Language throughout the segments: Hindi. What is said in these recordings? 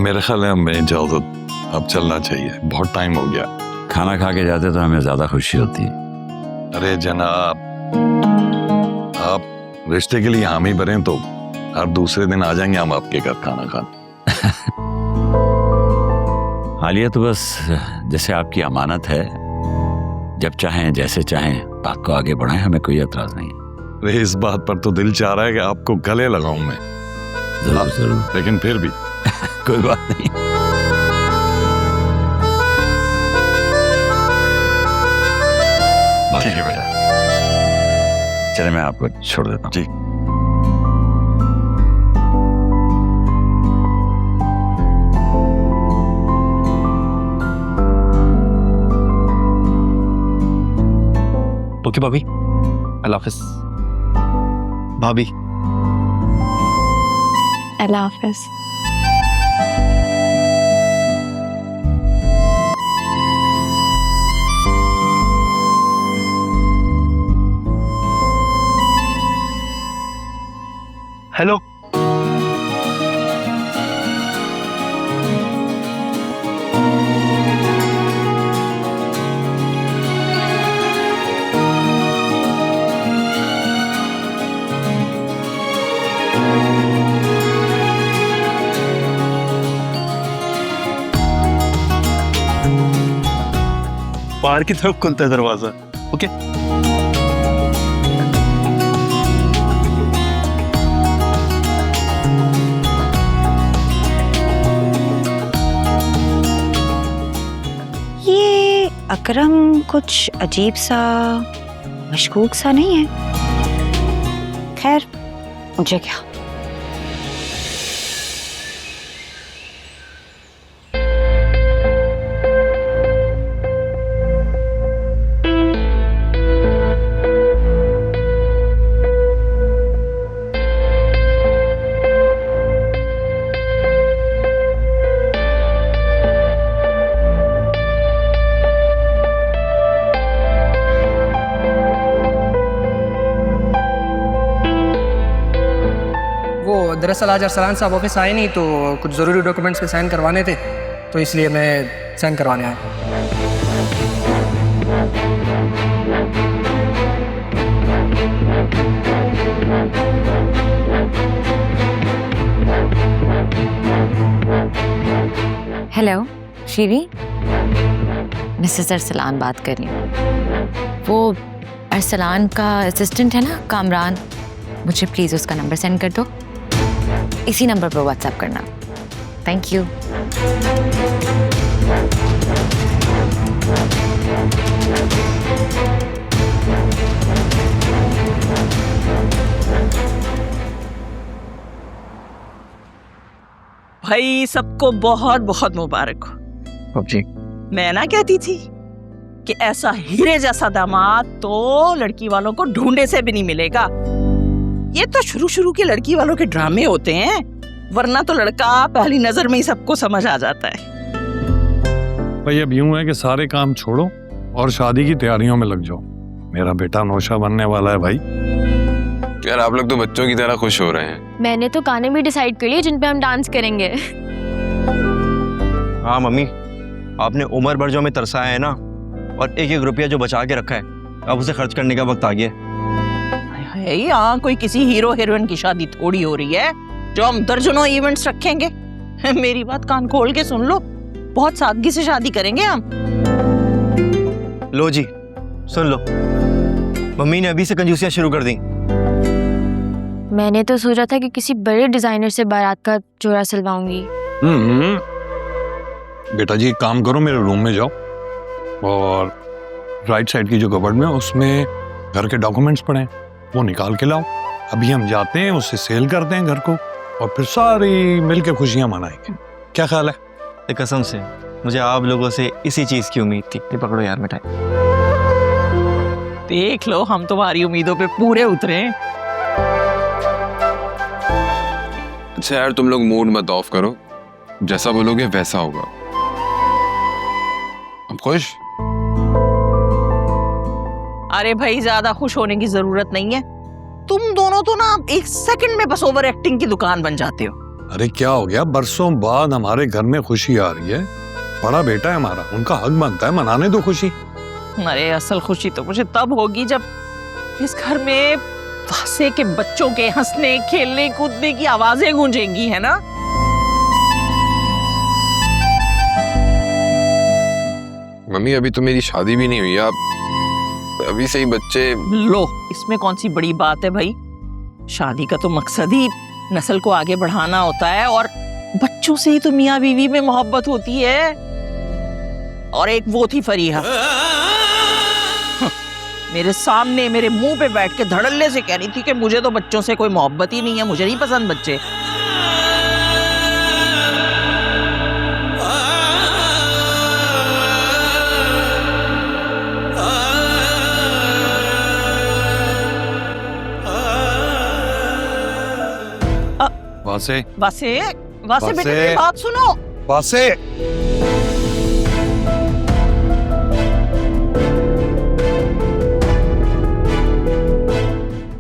मेरे ख्याल है हमें इजाजत अब चलना चाहिए, बहुत टाइम हो गया। खाना खा के जाते तो हमें ज्यादा खुशी होती। अरे जनाब, आप रिश्ते के लिए हामी भरें तो हर दूसरे दिन आ जाएंगे हम आपके घर खाना खाने। हालिया तो बस जैसे आपकी अमानत है, जब चाहें जैसे चाहें बात को आगे बढ़ाएं, हमें कोई एतराज नहीं। अरे इस बात पर तो दिल चाह रहा है कि आपको गले लगाऊं मैं। जरूर जरूर, लेकिन फिर भी कोई बात नहीं। ठीक है भैया, चले मैं आपको छोड़ देता हूँ। जी। ओके भाभी, अल्लाह हाफिज। भाभी अल्लाह हाफिज। हेलो, बाहर की तरफ खुलता है दरवाजा। ओके ये अकरम कुछ अजीब सा, मशकूक सा नहीं है? खैर, मुझे क्या। दरअसल आज अरसलान साहब ऑफिस आए नहीं, तो कुछ ज़रूरी डॉक्यूमेंट्स पे साइन करवाने थे, तो इसलिए मैं साइन करवाने आया। हेलो शीरी, मिसेस अरसलान बात कर रही हूँ। वो अरसलान का असिस्टेंट है ना, कामरान, मुझे प्लीज़ उसका नंबर सेंड कर दो। इसी नंबर पर व्हाट्सएप करना। Thank you. भाई सबको बहुत बहुत मुबारक हो। जी, मैं ना कहती थी कि ऐसा हीरे जैसा दामाद तो लड़की वालों को ढूंढे से भी नहीं मिलेगा। ये तो शुरू के लड़की वालों के ड्रामे होते हैं, वरना तो लड़का पहली नजर में ही सबको समझ आ जाता है। भाई अब यूं है कि सारे काम छोड़ो और शादी की तैयारियों में लग जाओ। मेरा बेटा नौशा बनने वाला है भाई। यार आप लोग तो बच्चों की तरह खुश हो रहे हैं। मैंने तो गाने भी डिसाइड कर लिए जिन पे हम डांस करेंगे। हाँ मम्मी, आपने उम्र भर जो हमें तरसाया है ना, और एक एक रुपया जो बचा के रखा है, अब उसे खर्च करने का वक्त आ गया है। यहाँ कोई किसी हीरो हीरोइन की शादी थोड़ी हो रही है जो हम दर्जनों इवेंट्स रखेंगे। मेरी बात कान खोल के सुन लो, बहुत सादगी से शादी करेंगे हम। लो जी, सुन लो, मम्मी ने अभी से कंजूसियां शुरू कर दी। मैंने तो सोचा था कि किसी बड़े डिजाइनर से बारात का जोड़ा सिलवाऊंगी। बेटा जी एक काम करो, मेरे रूम में जाओ और राइट साइड की जो कबर्ड में उसमें घर के डॉक्यूमेंट्स पड़े हैं, वो निकाल के लाओ। अभी हम जाते हैं, उससे सेल करते हैं घर को और फिर सारी मिलके खुशियां मनाएंगे। क्या ख्याल है? कसम से मुझे आप लोगों से इसी चीज की उम्मीद थी। ये पकड़ो यार मिठाई। देख लो, हम तुम्हारी उम्मीदों पे पूरे उतरे। अच्छा यार तुम लोग मूड मत ऑफ करो, जैसा बोलोगे वैसा होगा। अब खुश? अरे भाई ज्यादा खुश होने की जरूरत नहीं है। तुम दोनों तो ना एक सेकंड में बस ओवर एक्टिंग की दुकान बन जाते हो। अरे क्या हो गया, बरसों बाद हमारे घर में खुशी आ रही है, बड़ा बेटा है हमारा, उनका हक बनता है मनाने दो खुशी। अरे असल खुशी तो मुझे तब होगी जब इस घर में वासे के बच्चों के हंसने खेलने कूदने की आवाजें गूंजेंगी, है ना? मम्मी अभी तो मेरी शादी भी नहीं हुई है, आप अभी से ही बच्चे। लो, इसमें कौन सी बड़ी बात है भाई? शादी का तो मकसद ही नस्ल को आगे बढ़ाना होता है, और बच्चों से ही तो मियाँ बीवी में मोहब्बत होती है। और एक वो थी फरीहा, मेरे सामने मेरे मुंह पे बैठ के धड़ल्ले से कह रही थी कि मुझे तो बच्चों से कोई मोहब्बत ही नहीं है, मुझे नहीं पसंद बच्चे। वासे वासे वासे बेटे, मेरी बात सुनो। वासे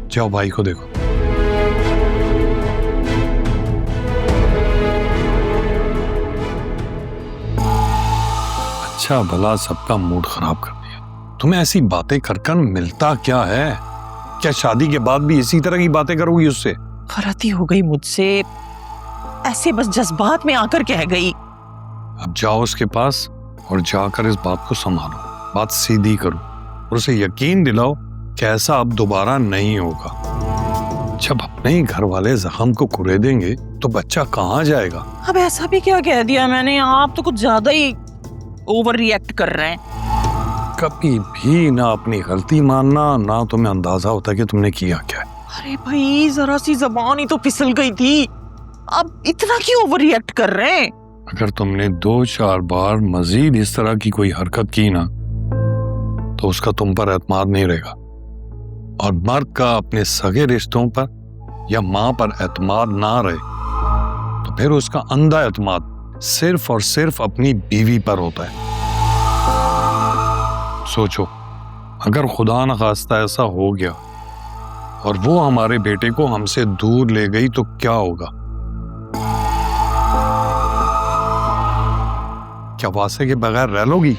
जाओ भाई को देखो। अच्छा भला सबका मूड खराब कर दिया। तुम्हें ऐसी बातें कर कर मिलता क्या है? क्या शादी के बाद भी इसी तरह की बातें करोगी उससे? गलती हो गई मुझसे, ऐसे बस जज्बात में आकर कह गई। अब जाओ उसके पास और जाकर इस बात को संभालो, बात सीधी करो और उसे यकीन दिलाओ कि ऐसा अब दोबारा नहीं होगा। जब अपने ही घर वाले जख्म को कुरेदेंगे तो बच्चा कहाँ जाएगा? अब ऐसा भी क्या कह दिया मैंने? आप तो कुछ ज्यादा ही ओवर रिएक्ट कर रहे हैं। कभी भी ना अपनी गलती मानना, ना तुम्हें अंदाजा होता कि तुमने किया क्या है। अरे भाई, जरा सी जबान ही तो फिसल गई थी, अब इतना क्यों ओवर रिएक्ट कर रहे हैं? अगर तुमने 2-4 बार मजीद इस तरह की कोई हरकत की ना तो उसका तुम पर एतमाद नहीं रहेगा, और मर्द का अपने सगे रिश्तों पर या माँ पर एतमाद ना रहे तो फिर उसका अंधा एतमाद सिर्फ और सिर्फ अपनी बीवी पर होता है। सोचो, अगर खुदा न खास्ता ऐसा हो गया और वो हमारे बेटे को हमसे दूर ले गई तो क्या होगा? क्या वासे के बगैर रह लोगी?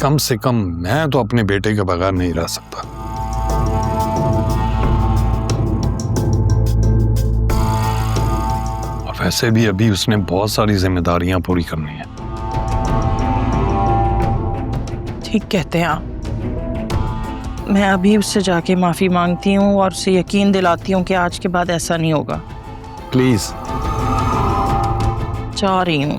कम से कम मैं तो अपने बेटे के बगैर नहीं रह सकता। और वैसे भी अभी उसने बहुत सारी जिम्मेदारियां पूरी करनी है। ठीक कहते हैं आप। मैं अभी उससे जाके माफी मांगती हूँ और उसे यकीन दिलाती हूँ कि आज के बाद ऐसा नहीं होगा। प्लीज। जा रही हूँ।